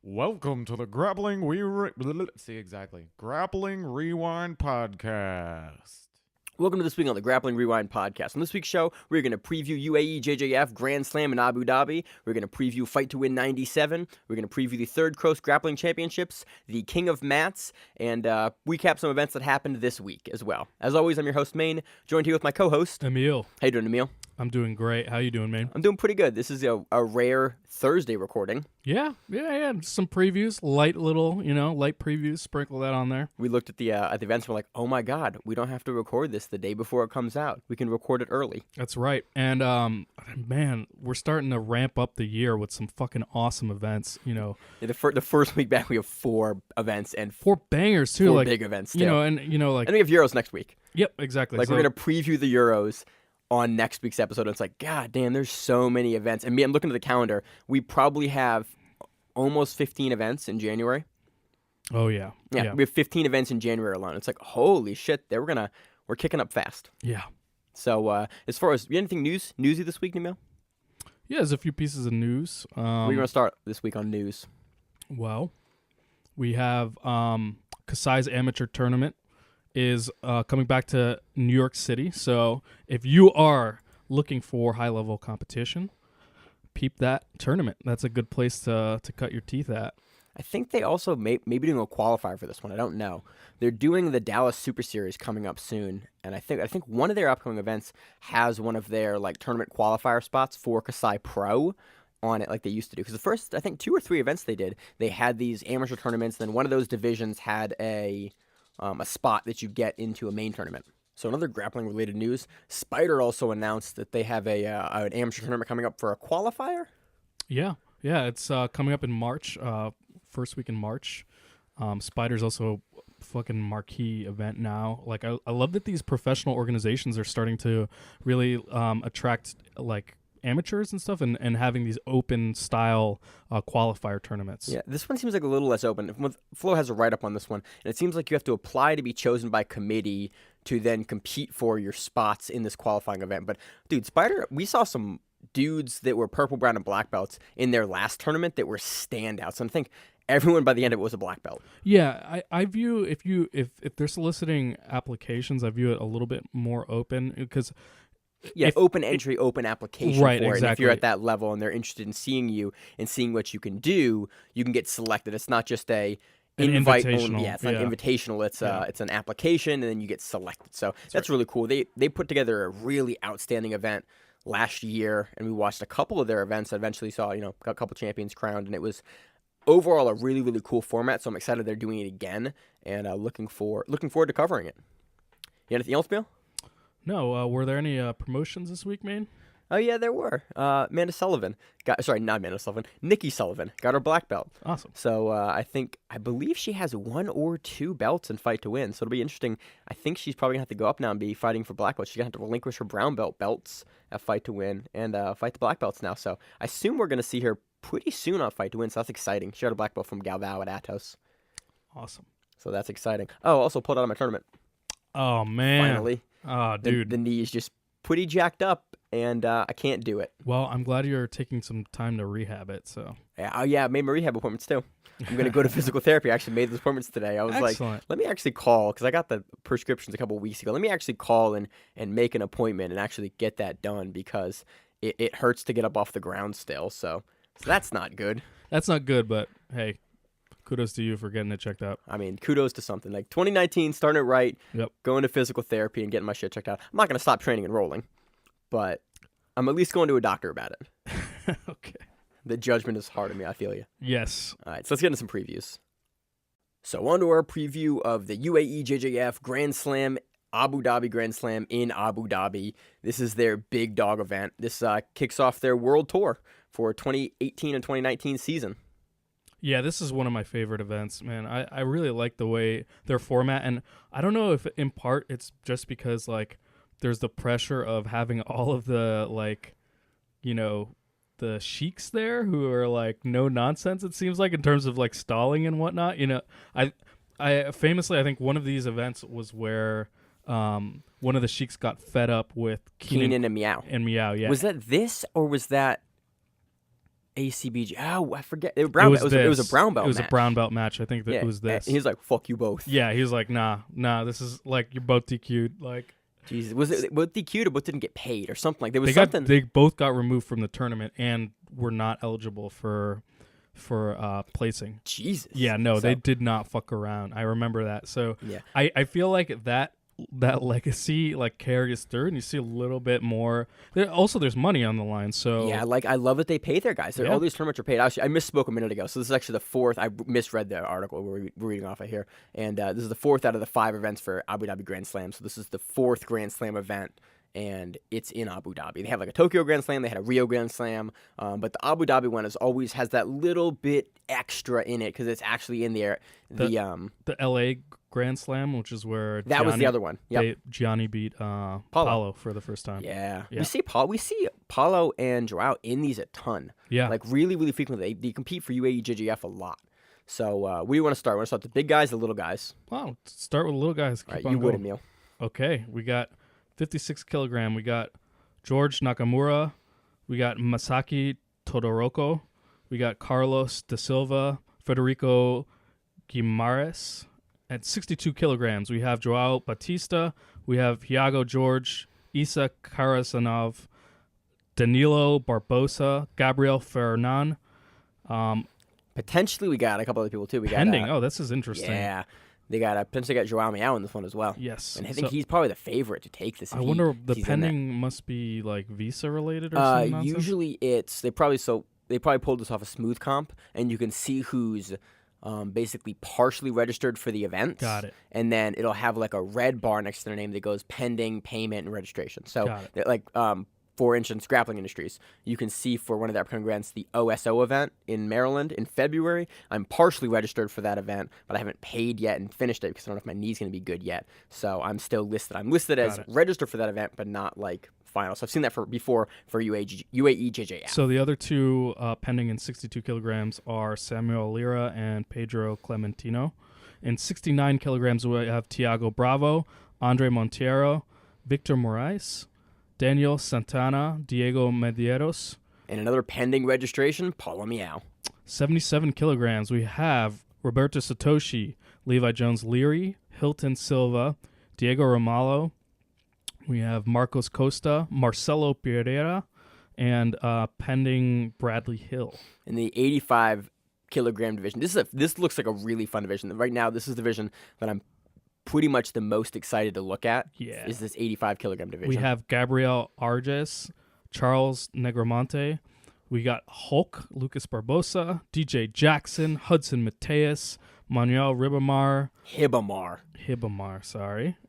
Welcome to the Grappling Grappling Rewind Podcast. Welcome to This Week on the Grappling Rewind Podcast. On this week's show, we're going to preview UAEJJF Grand Slam in Abu Dhabi. We're going to preview Fight to Win 97. We're going to preview the Third Coast Grappling Championships, the King of Mats, and recap some events that happened this week as well. As always, I'm your host, Maine, joined here with my co-host, Emil. How you doing, Emil? I'm doing great. How you doing, man? I'm doing pretty good. This is a rare Thursday recording. Yeah. Some previews, light previews. Sprinkle that on there. We looked at the events and we're like, oh my God, we don't have to record this the day before it comes out. We can record it early. That's right. And man, we're starting to ramp up the year with some fucking awesome events. Yeah, the first week back, we have 4 events and 4 bangers too. 4 big events. Too. And we have Euros next week. Yep, exactly. We're gonna preview the Euros on next week's episode. And it's like, God damn, there's so many events. And I'm looking at the calendar. We probably have almost 15 events in January. Oh yeah. Yeah. We have 15 events in January alone. It's like, holy shit, we're kicking up fast. Yeah. So as far as anything newsy this week, Emil? Yeah, there's a few pieces of news. We're gonna start this week on news. Well, we have Kasai's amateur tournament is coming back to New York City. So if you are looking for high-level competition, peep that tournament. That's a good place to cut your teeth at. I think they also may be doing a qualifier for this one. I don't know. They're doing the Dallas Super Series coming up soon, and I think one of their upcoming events has one of their tournament qualifier spots for Kasai Pro on it, like they used to do. Because the first, I think, 2 or 3 events they did, they had these amateur tournaments. Then one of those divisions had a spot that you get into a main tournament. So another grappling-related news, Spider also announced that they have an amateur tournament coming up for a qualifier. Yeah, it's coming up in March, first week in March. Spider's also a fucking marquee event now. Like, I love that these professional organizations are starting to really attract, amateurs and stuff and having these open style qualifier tournaments. Yeah, this one seems like a little less open. Flo has a write-up on this one, and it seems like you have to apply to be chosen by committee to then compete for your spots in this qualifying event. But, dude, Spider, we saw some dudes that were purple, brown, and black belts in their last tournament that were standouts. And I think everyone by the end of it was a black belt. Yeah, I view if they're soliciting applications, I view it a little bit more open because open entry, open application right, for it. Exactly. And if you're at that level and they're interested in seeing you and seeing what you can do, you can get selected. It's not just an invite only. Yeah, it's not invitational. It's an application, and then you get selected. So that's really cool. They put together a really outstanding event last year, and we watched a couple of their events. I eventually saw, got a couple champions crowned, and it was overall a really, really cool format. So I'm excited they're doing it again, and looking forward to covering it. You anything else, Bill? No, were there any promotions this week, man? Oh, yeah, there were. Nikki Sullivan got her black belt. Awesome. So I believe she has 1 or 2 belts in Fight to Win. So it'll be interesting. I think she's probably going to have to go up now and be fighting for black belts. She's going to have to relinquish her brown belt belts at Fight to Win and fight the black belts now. So I assume we're going to see her pretty soon on Fight to Win. So that's exciting. She got a black belt from Galvao at Atos. Awesome. So that's exciting. Oh, also pulled out of my tournament. Oh, man. Finally. Oh, dude. The knee is just pretty jacked up, and I can't do it. Well, I'm glad you're taking some time to rehab it. So I made my rehab appointments too. I'm going to go to physical therapy. I actually made those appointments today. I was Excellent. like, let me actually call, because I got the prescriptions a couple of weeks ago. Let me actually call and make an appointment and actually get that done, because it hurts to get up off the ground still. So that's not good. That's not good, but hey, kudos to you for getting it checked out. I mean, kudos to something. 2019, starting it right, going to physical therapy and getting my shit checked out. I'm not going to stop training and rolling, but I'm at least going to a doctor about it. Okay. The judgment is hard on me. I feel you. Yes. All right, so let's get into some previews. So on to our preview of the UAEJJF Grand Slam, Abu Dhabi Grand Slam in Abu Dhabi. This is their big dog event. This kicks off their world tour for 2018 and 2019 season. Yeah, this is one of my favorite events, man. I really like the way their format, and I don't know if in part it's just because there's the pressure of having all of the the sheiks there who are no nonsense, it seems like, in terms of stalling and whatnot. I famously, I think one of these events was where one of the sheiks got fed up with Keenan and Meow. And Meow, yeah. Was that this, or was that ACBG. Oh, I forget. They were brown. It was a brown belt. It was match. a brown belt match. I think that it was this. And he's like, "Fuck you both." Yeah, he was like, "Nah, this is like you're both DQ'd." Like, Jesus, was it both DQ'd or both didn't get paid or something like? There was something. They both got removed from the tournament and were not eligible for placing. Jesus. Yeah, no, they did not fuck around. I remember that. So yeah, I feel like that legacy like carries through, and you see a little bit more. There's money on the line. So yeah, like I love that they pay their guys. All these tournaments are paid. Actually, I misspoke a minute ago. So this is actually the fourth. I misread the article we're reading off of here, and this is the fourth out of the 5 events for Abu Dhabi Grand Slam. So this is the 4th Grand Slam event. And it's in Abu Dhabi. They have like a Tokyo Grand Slam, they had a Rio Grand Slam, but the Abu Dhabi one always has that little bit extra in it because it's actually in there. The LA Grand Slam, which is where that was the other one. Yep. Gianni beat Paulo for the first time. Yeah. We see Paulo and Joao in these a ton. Yeah, like really, really frequently. They compete for UAEJJF a lot. So where do you want to start? Want to start with the big guys, the little guys? Wow, start with the little guys. All right, you would, Emil. Okay, we got 56 kilogram. We got George Nakamura. We got Masaki Todoroki. We got Carlos da Silva, Federico Guimares. At 62 kilograms, we have Joao Batista. We have Hiago George, Isa Karasanov, Danilo Barbosa, Gabriel Fernan. Potentially, we got a couple other people too. We pending. got this is interesting. Yeah. They potentially got Joao Miao in this one as well. Yes. And I think he's probably the favorite to take this. I wonder the pending must be like visa related or something. Usually they probably pulled this off a smooth comp, and you can see who's basically partially registered for the events. Got it. And then it'll have like a red bar next to their name that goes pending payment and registration. So like for instance, Grappling Industries, you can see for one of their upcoming events, the OSO event in Maryland in February. I'm partially registered for that event, but I haven't paid yet and finished it because I don't know if my knee's going to be good yet. So I'm still listed. I'm listed as registered for that event, but not like final. So I've seen that before for UAEJJF. So the other two pending in 62 kilograms are Samuel Lira and Pedro Clementino. In 69 kilograms, we have Tiago Bravo, Andre Monteiro, Victor Moraes, Daniel Santana, Diego Medeiros. And another pending registration, Paulo Miao. 77 kilograms, we have Roberto Satoshi, Levi Jones-Leary, Hilton Silva, Diego Ramallo. We have Marcos Costa, Marcelo Pereira, and pending Bradley Hill. In the 85 kilogram division, this looks like a really fun division. Right now, this is the division that I'm pretty much the most excited to look at. Yeah. Is this 85 kilogram division. We have Gabriel Arges, Charles Negromonte. We got Hulk, Lucas Barbosa, DJ Jackson, Hudson Mateus, Manuel Hibamar,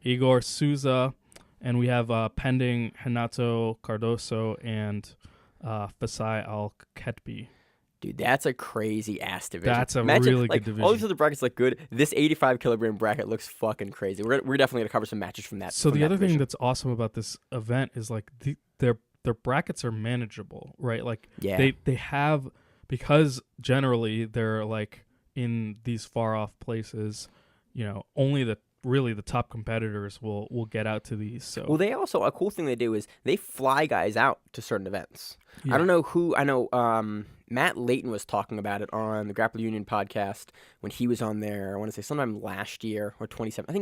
Igor Souza, and we have pending Renato Cardoso and Fasai Al-Ketbi. Dude, that's a crazy ass division. That's a really good division. All these other brackets look good. This 85 kilogram bracket looks fucking crazy. We're definitely gonna cover some matches from that. So the other thing that's awesome about this event is like their brackets are manageable, right? Like they have, because generally they're like in these far off places, you know, only the top competitors will get out to these. So well, they also, a cool thing they do is they fly guys out to certain events. Yeah. I don't know who. I know Matt Layton was talking about it on the Grapple Union podcast when he was on there. I want to say sometime last year or 2017. I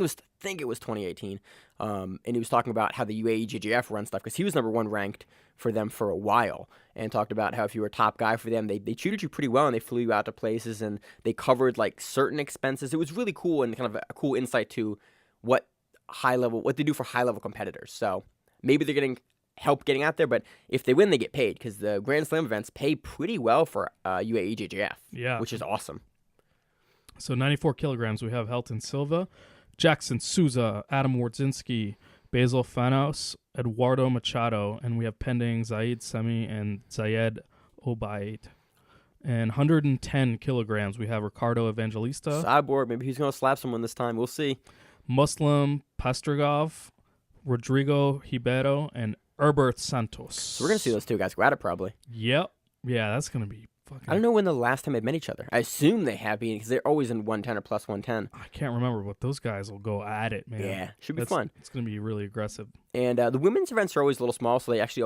think it was 2018. And he was talking about how the UAEJJF run stuff because he was number 1 ranked for them for a while, and talked about how if you were a top guy for them, they treated you pretty well and they flew you out to places and they covered like certain expenses. It was really cool and kind of a cool insight to what they do for high level competitors. So maybe they're getting help getting out there, but if they win, they get paid because the Grand Slam events pay pretty well for UAEJJF, which is awesome. So 94 kilograms, we have Helton Silva, Jackson Souza, Adam Wardzinski, Basil Fanos, Eduardo Machado, and we have pending Zaid Semi and Zayed Obaid. And 110 kilograms, we have Ricardo Evangelista. Cyborg, maybe he's going to slap someone this time. We'll see. Muslim Pastragov, Rodrigo Hibero, and Herbert Santos. So we're going to see those two guys go at it probably. Yep. Yeah, that's going to be I don't know when the last time they met each other. I assume they have been because they're always in 110 or plus 110. I can't remember, but those guys will go at it, man. Yeah, should be fun. It's going to be really aggressive. And the women's events are always a little small, so they actually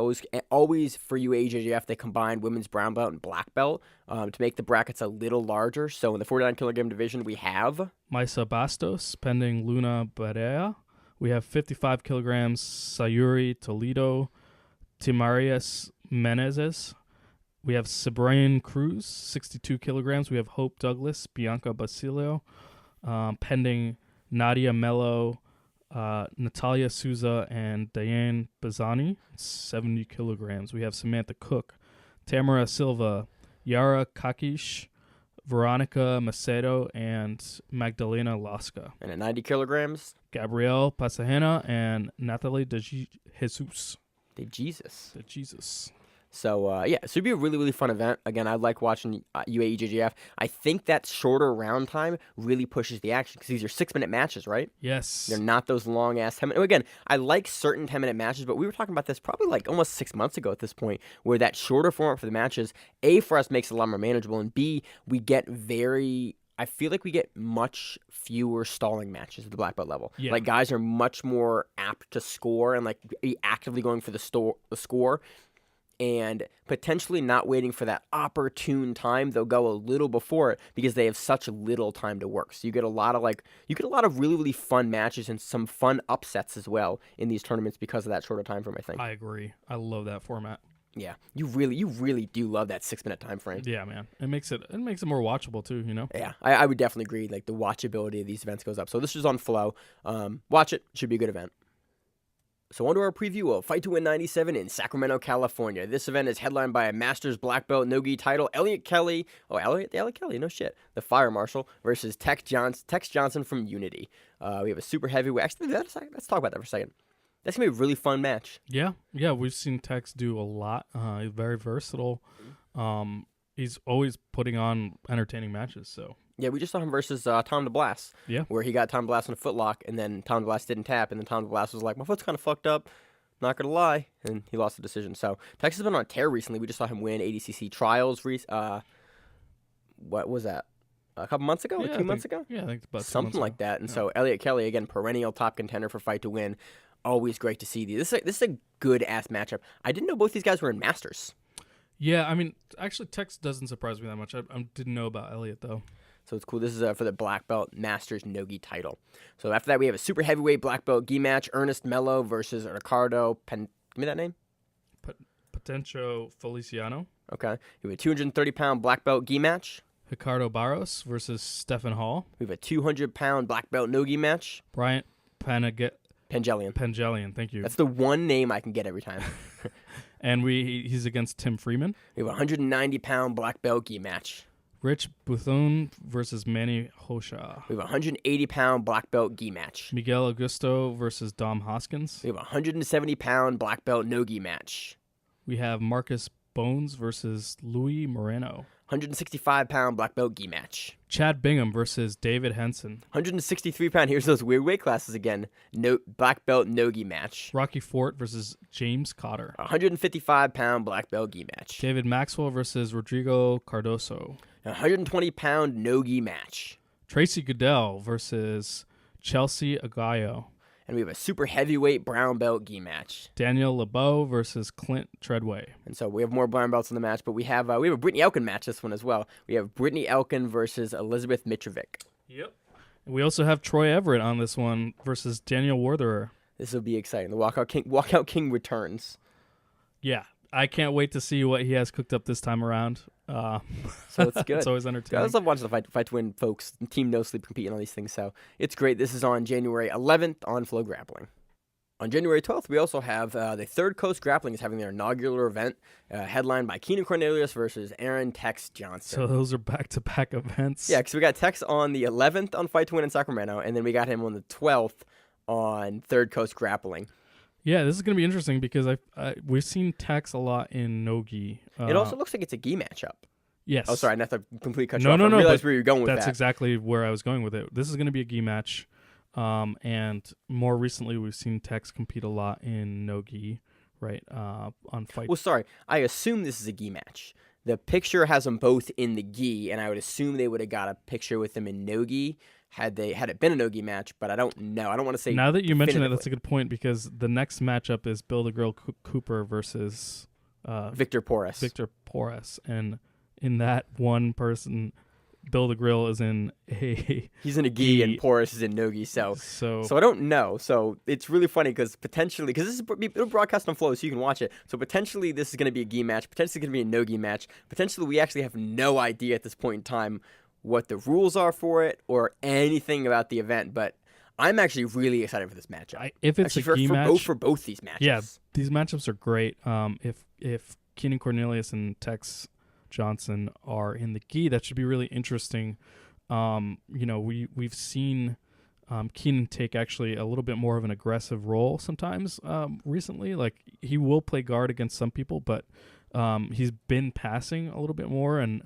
always for UAEJJF, they combine women's brown belt and black belt to make the brackets a little larger. So in the 49 kilogram division, we have Maisa Bastos, pending Luna Barea. We have 55 kilograms, Sayuri Toledo, Timarias Menezes. We have Sabrine Cruz, 62 kilograms. We have Hope Douglas, Bianca Basilio, pending Nadia Mello, Natalia Souza, and Diane Bazzani, 70 kilograms. We have Samantha Cook, Tamara Silva, Yara Kakish, Veronica Macedo, and Magdalena Lasca. and at 90 kilograms, Gabrielle Pasajena and Natalie De Jesus. the Jesus. So, yeah, so it'd be a really, really fun event. Again, I like watching UAEJJF. I think that shorter round time really pushes the action because these are 6-minute matches, right? Yes. They're not those long-ass 10-minute. Again, I like certain 10-minute matches, but we were talking about this probably like almost 6 months ago at this point, where that shorter format for the matches, A, for us makes it a lot more manageable, and B, we get I feel like we get much fewer stalling matches at the black belt level. Yeah. Like, guys are much more apt to score and, like, be actively going for the score. And potentially not waiting for that opportune time. They'll go a little before it because they have such little time to work. So you get a lot of really, really fun matches and some fun upsets as well in these tournaments because of that shorter time frame, I think. I agree. I love that format. Yeah. You really do love that 6-minute time frame. Yeah, man. It makes it more watchable too, you know? Yeah. I would definitely agree. Like, the watchability of these events goes up. So this is on Flow. Watch it. Should be a good event. So on to our preview of Fight to Win 97 in Sacramento, California. This event is headlined by a Masters black belt no-gi title, Elliot Kelly. Oh, Elliot Kelly, no shit. The Fire Marshal versus Tex Johnson from Unity. We have a super heavyweight. Actually, let's talk about that for a second. That's going to be a really fun match. Yeah, we've seen Tex do a lot. He's very versatile. He's always putting on entertaining matches, so. Yeah, we just saw him versus Tom DeBlass. Yeah. Where he got Tom DeBlass in a footlock, and then Tom DeBlass didn't tap, and then Tom DeBlass was like, my foot's kind of fucked up, not going to lie, and he lost the decision. So, Tex has been on a tear recently. We just saw him win ADCC Trials. What was that? A couple months ago? Yeah, 2 months ago? Yeah, I think about 2 Something months like ago. that. And Yeah. so, Elliot Kelly, again, perennial top contender for Fight to Win. Always great to see these. This is a good-ass matchup. I didn't know both these guys were in Masters. Yeah, I mean, actually, Tex doesn't surprise me that much. I didn't know about Elliot, though. So it's cool. This is for the black belt Masters no-gi title. So after that, we have a super heavyweight black belt gi match. Ernest Mello versus Ricardo Give me that name. Potencio Feliciano. Okay. We have a 230-pound black belt gi match. Ricardo Barros versus Stephen Hall. We have a 200-pound black belt no-gi match. Bryant Pangelian. Thank you. That's the one name I can get every time. And he's against Tim Freeman. We have a 190-pound black belt gi match. Rich Bethune versus Manny Hosha. We have a 180-pound black belt gi match. Miguel Augusto versus Dom Hoskins. We have a 170-pound black belt no-gi match. We have Marcus Bones versus Louis Moreno. 165-pound black belt gi match. Chad Bingham versus David Henson. 163-pound. Here's those weird weight classes again. Black belt no-gi match. Rocky Fort versus James Cotter. 155-pound black belt gi match. David Maxwell versus Rodrigo Cardoso. 120-pound no-gi match. Tracy Goodell versus Chelsea Aguayo. And we have a super heavyweight brown belt gi match. Daniel LeBeau versus Clint Treadway. And so we have more brown belts in the match, but we have a Brittany Elkin match this one as well. We have Brittany Elkin versus Elizabeth Mitrovic. Yep. And we also have Troy Everett on this one versus Daniel Wertherer. This will be exciting. The Walkout King returns. Yeah. I can't wait to see what he has cooked up this time around. So it's good. It's always I entertaining. just love watching the Fight to Win folks, Team No Sleep compete in all these things. So it's great. This is on January 11th on Flow Grappling. On January 12th, we also have the Third Coast Grappling is having their inaugural event, headlined by Keenan Cornelius versus Aaron Tex Johnson. So those are back-to-back events. Yeah, because we got Tex on the 11th on Fight to Win in Sacramento, and then we got him on the 12th on Third Coast Grappling. Yeah, this is going to be interesting because we've seen Tex a lot in no-gi. It also looks like it's a gi matchup. Yes. Oh, sorry, I have to completely cut you No, off. no, no, I realized but where you're going with That's that. exactly where I was going with it. This is going to be a gi match. And more recently, we've seen Tex compete a lot in no-gi, right, on Fight. Well, sorry, I assume this is a gi match The picture has them both in the gi, and I would assume they would have got a picture with them in no gi had it been a no gi match. But I don't know. I don't want to say. Now that you mention it, that's definitively. a good point because the next matchup is Bill the Grill Cooper versus Victor Porras. Victor Porras, and in that one person, Bill the Grill is in a He's in a gi and Porras is in no gi. So I don't know. So it's really funny because this is it'll broadcast on Flow, so you can watch it. So potentially this is going to be a gi match. Potentially going to be a no gi match. Potentially we actually have no idea at this point in time what the rules are for it or anything about the event. But I'm actually really excited for this matchup. If it's actually, a gi match, for both these matches. Yeah, these matchups are great. If Keenan Cornelius and Tex Johnson are in the gi, that should be really interesting. We've seen Keenan take actually a little bit more of an aggressive role sometimes recently. Like he will play guard against some people, but he's been passing a little bit more and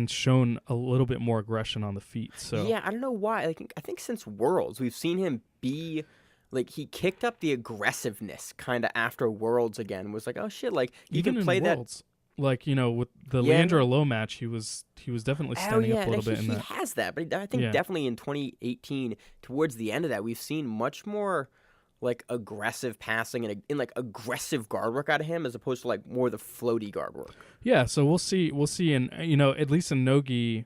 shown a little bit more aggression on the feet. So yeah, I don't know why. I think since Worlds we've seen him be. Like, he kicked up the aggressiveness kind of after Worlds again. Was like, oh, shit, like, you even can play in that. Worlds, like, with the Leandro Low match, he was definitely standing up a little bit in he that. He has that, but I think definitely in 2018, towards the end of that, we've seen much more, like, aggressive passing and like aggressive guard work out of him as opposed to, like, more the floaty guard work. Yeah, so we'll see, and, at least in no-gi,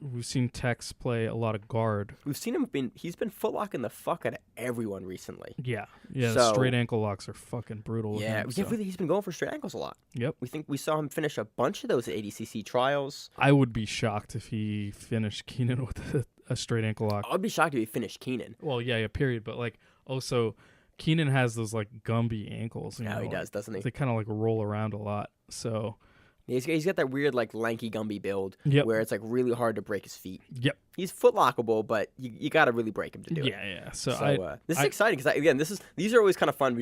we've seen Tex play a lot of guard. We've seen him he's been footlocking the fuck out of everyone recently. Yeah. So, straight ankle locks are fucking brutal. Really, he's been going for straight ankles a lot. Yep. We saw him finish a bunch of those at ADCC trials. I would be shocked if he finished Keenan with a straight ankle lock. I'd be shocked if he finished Keenan. Well, yeah, period. But like, also, Keenan has those like Gumby ankles. No, he does, doesn't he? They kind of like roll around a lot. So. He's got that weird, like, lanky Gumby build where it's, like, really hard to break his feet. Yep. He's footlockable, but you got to really break him to do it. Yeah. So this is exciting because, these are always kind of fun.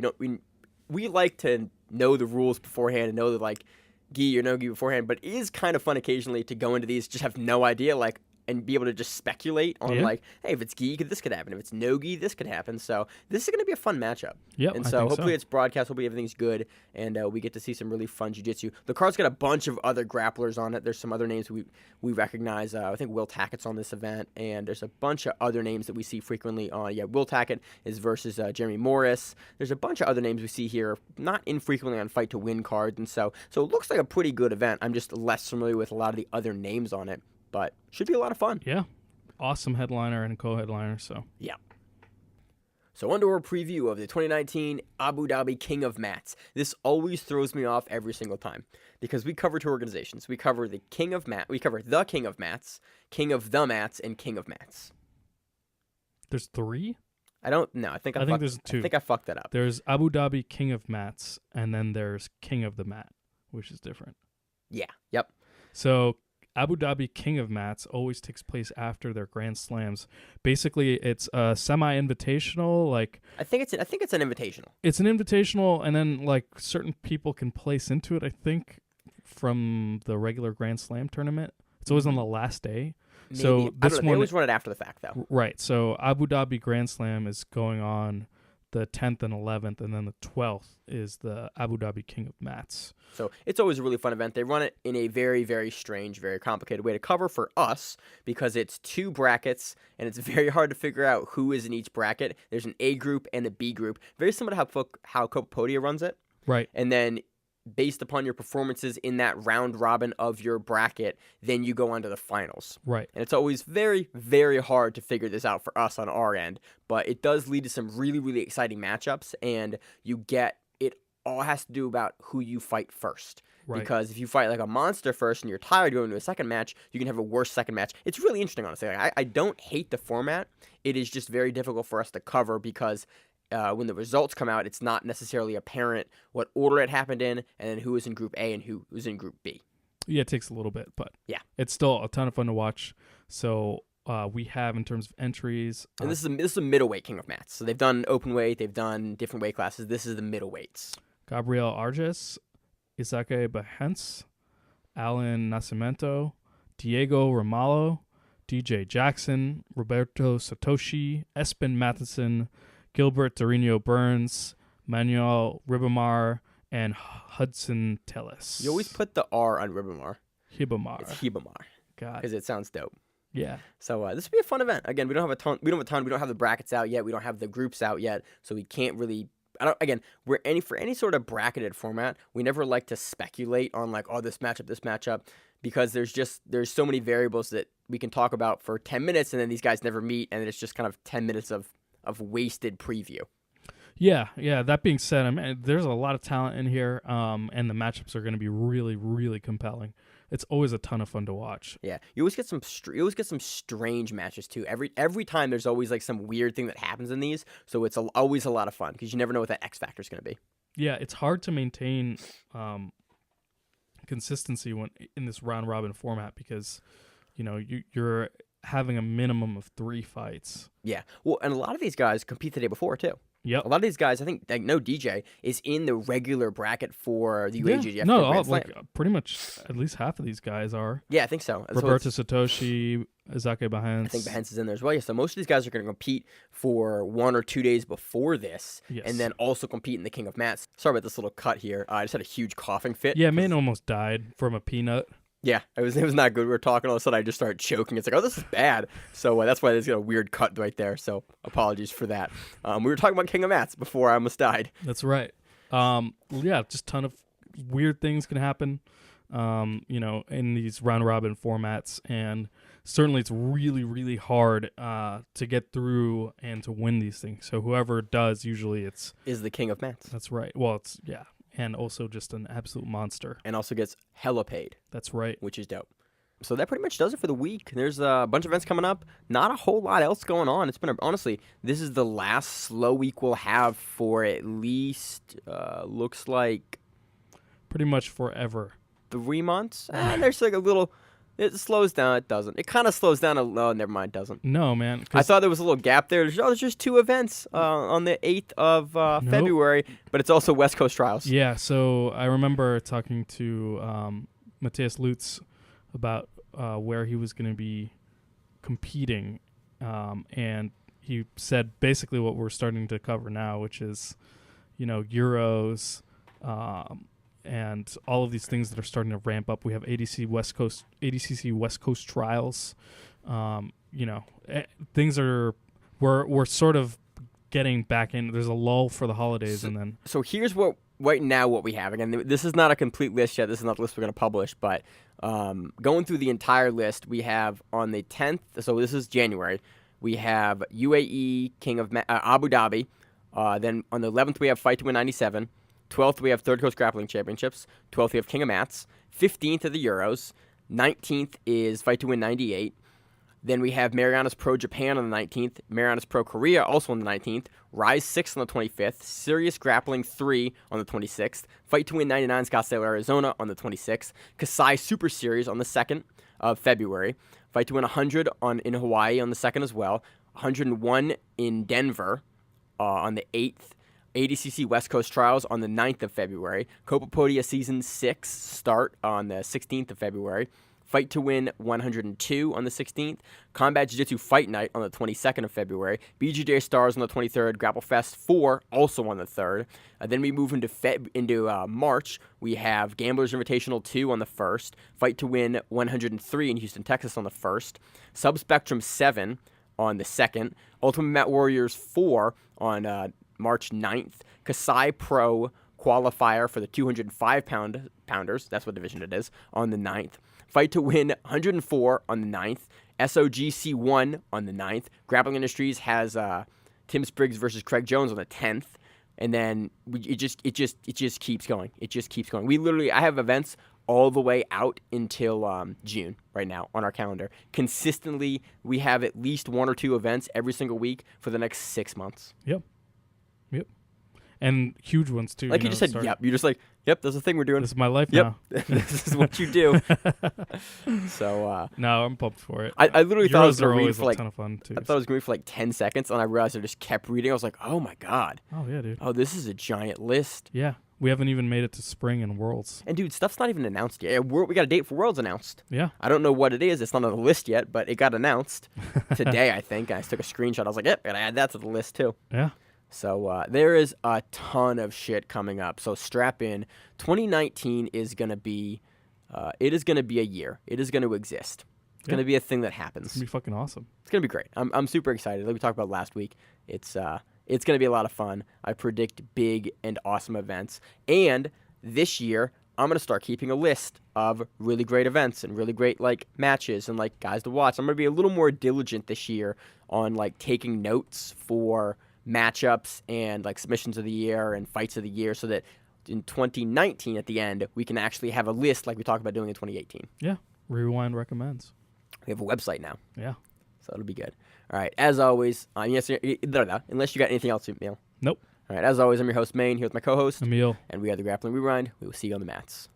We like to know the rules beforehand and know that, like, gi or no gi beforehand, but it is kind of fun occasionally to go into these, just have no idea, like, and be able to just speculate on, like, hey, if it's gi, this could happen. If it's no gi, this could happen. So this is going to be a fun matchup. Yep, and so hopefully it's broadcast. Hopefully everything's good, and we get to see some really fun jiu-jitsu. The card's got a bunch of other grapplers on it. There's some other names we recognize. I think Will Tackett's on this event, and there's a bunch of other names that we see frequently on. Yeah, Will Tackett is versus Jeremy Morris. There's a bunch of other names we see here, not infrequently on Fight to Win cards, and so it looks like a pretty good event. I'm just less familiar with a lot of the other names on it. But should be a lot of fun. Yeah. Awesome headliner and co-headliner, so. Yeah. So on to our preview of the 2019 Abu Dhabi King of Mats. This always throws me off every single time because we cover two organizations. We cover the King of Mats, King of the Mats, and King of Mats. There's 3? I don't know. I think there's 2. I think I fucked that up. There's Abu Dhabi King of Mats, and then there's King of the Mat, which is different. Yeah. Yep. So Abu Dhabi King of Mats always takes place after their Grand Slams. Basically, it's a semi-invitational. Like I think it's an invitational. It's an invitational, and then like certain people can place into it. I think from the regular Grand Slam tournament, it's always on the last day. Maybe. So this one, they always run it after the fact, though. Right. So Abu Dhabi Grand Slam is going on the 10th and 11th, and then the 12th is the Abu Dhabi King of Mats. So it's always a really fun event. They run it in a very, very strange, very complicated way to cover for us because it's 2 brackets, and it's very hard to figure out who is in each bracket. There's an A group and a B group. Very similar to how Copa Podia runs it. Right. And then based upon your performances in that round robin of your bracket, then you go on to the finals. Right. And it's always very, very hard to figure this out for us on our end, but it does lead to some really, really exciting matchups, and it all has to do about who you fight first. Right. Because if you fight like a monster first and you're tired going to a second match, you can have a worse second match. It's really interesting, honestly. I don't hate the format. It is just very difficult for us to cover because when the results come out, it's not necessarily apparent what order it happened in and then who was in Group A and who was in Group B. Yeah, it takes a little bit, but yeah, it's still a ton of fun to watch. So we have, in terms of entries... and this is a middleweight King of Mats. So they've done open weight, they've done different weight classes. This is the middleweights. Gabriel Arges, Isake Bahens, Alan Nascimento, Diego Ramallo, DJ Jackson, Roberto Satoshi, Espen Matheson, Gilbert Dorino Burns, Manuel Ribamar, and Hudson Tellis. You always put the R on Ribamar. Hibamar. It's Hibamar God. because it sounds dope. Yeah. So this will be a fun event. Again, we don't have a ton. We don't have the brackets out yet. We don't have the groups out yet. So we can't really. Again, for any sort of bracketed format, we never like to speculate on like, oh, this matchup, because there's so many variables that we can talk about for 10 minutes, and then these guys never meet, and it's just kind of 10 minutes of wasted preview. Yeah. That being said, I mean, there's a lot of talent in here, and the matchups are going to be really, really compelling. It's always a ton of fun to watch. Yeah, you always get some strange matches too. Every time there's always like some weird thing that happens in these, so it's always a lot of fun because you never know what that X factor is going to be. Yeah, it's hard to maintain consistency when in this round robin format because you're having a minimum of 3 fights. Yeah, well, and a lot of these guys compete the day before too. Yep. A lot of these guys, I think, no DJ is in the regular bracket for the UAEJJF. No, pretty much at least half of these guys are. Yeah, I think so. Roberto Satoshi, Izake Bahens. I think Bahens is in there as well. Yeah, so most of these guys are going to compete for 1 or 2 days before this, and then also compete in the King of Mats. Sorry about this little cut here. I just had a huge coughing fit. Yeah, Maine almost died from a peanut. Yeah, it was not good. We were talking, all of a sudden I just started choking. It's like, oh, this is bad. So that's why there's a weird cut right there. So apologies for that. We were talking about King of Mats before I almost died. That's right. Yeah, just ton of weird things can happen, in these round robin formats, and certainly it's really, really hard to get through and to win these things. So whoever does, usually is the King of Mats. That's right. Well, and also just an absolute monster. And also gets hella paid. That's right. Which is dope. So that pretty much does it for the week. There's a bunch of events coming up. Not a whole lot else going on. It's been, honestly, this is the last slow week we'll have for at least, looks like... pretty much forever. 3 months? There's like a little... It slows down. It doesn't. It kind of slows down. Oh, never mind. It doesn't. No, man. I thought there was a little gap there. There's just 2 events on the 8th of February, but it's also West Coast Trials. Yeah, so I remember talking to Matthias Lutz about where he was going to be competing, and he said basically what we're starting to cover now, which is, Euros, and all of these things that are starting to ramp up. We have ADCC West Coast Trials. Things are we're sort of getting back in. There's a lull for the holidays, and then. So here's what we have. Again, this is not a complete list yet. This is not the list we're going to publish, but going through the entire list, we have on the 10th. So this is January. We have UAE King of Abu Dhabi. Then on the 11th, we have Fight to Win 97. 12th, we have Third Coast Grappling Championships. 12th, we have King of Mats. 15th are the Euros. 19th is Fight to Win 98. Then we have Marianas Pro Japan on the 19th. Marianas Pro Korea also on the 19th. Rise 6 on the 25th. Serious Grappling 3 on the 26th. Fight to Win 99 Scottsdale, Arizona on the 26th. Kasai Super Series on the 2nd of February. Fight to Win 100 in Hawaii on the 2nd as well. 101 in Denver on the 8th. ADCC West Coast Trials on the 9th of February. Copa Podia Season 6 start on the 16th of February. Fight to Win 102 on the 16th. Combat Jiu-Jitsu Fight Night on the 22nd of February. BJJ Stars on the 23rd. Grapple Fest 4 also on the 3rd. Then we move into March. We have Gamblers Invitational 2 on the 1st. Fight to Win 103 in Houston, Texas on the 1st. Subspectrum 7 on the 2nd. Ultimate Mat Warriors 4 on March 9th. Kasai Pro qualifier for the 205 pounders, that's what division it is, on the 9th. Fight to Win 104 on the 9th. SOGC 1 on the 9th. Grappling Industries has Tim Spriggs versus Craig Jones on the 10th. And then it just keeps going. It just keeps going. I have events all the way out until June right now on our calendar. Consistently, we have at least 1 or 2 events every single week for the next 6 months. Yep. And huge ones, too. Like you just said, yep. You're just like, yep, there's a thing we're doing. This is my life now. This is what you do. So, no, I'm pumped for it. I literally thought I was going to read for a ton of fun, too. I thought I was going to read for like 10 seconds, and I realized I just kept reading. I was like, oh my God. Oh, yeah, dude. Oh, this is a giant list. Yeah. We haven't even made it to spring and Worlds. And, dude, stuff's not even announced yet. We got a date for Worlds announced. Yeah. I don't know what it is. It's not on the list yet, but it got announced today, I think. I took a screenshot. I was like, yep, got to add that to the list, too. Yeah. So there is a ton of shit coming up. So strap in. 2019 is going to be, it is going to be a year. It is going to exist. It's going to be a thing that happens. It's gonna be fucking awesome. It's going to be great. I'm super excited. Like we talked about last week, it's going to be a lot of fun. I predict big and awesome events. And this year, I'm going to start keeping a list of really great events and really great like matches and like guys to watch. I'm going to be a little more diligent this year on like taking notes for matchups and like submissions of the year and fights of the year so that in 2019 at the end, we can actually have a list like we talked about doing in 2018. Yeah. Rewind recommends. We have a website now. Yeah. So it'll be good. All right. As always, unless you got anything else, Emil. Nope. All right. As always, I'm your host, Maine, here with my co-host, Emil. and we are the Grappling Rewind. We will see you on the mats.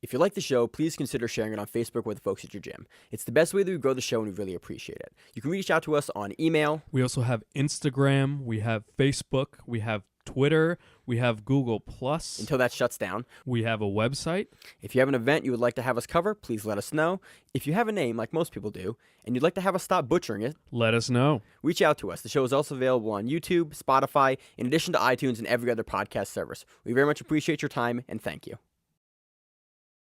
If you like the show, please consider sharing it on Facebook with the folks at your gym. It's the best way that we grow the show, and we really appreciate it. You can reach out to us on email. We also have Instagram. We have Facebook. We have Twitter. We have Google Plus. Until that shuts down. We have a website. If you have an event you would like to have us cover, please let us know. If you have a name, like most people do, and you'd like to have us stop butchering it, Let us know. reach out to us. The show is also available on YouTube, Spotify, in addition to iTunes and every other podcast service. We very much appreciate your time, and thank you.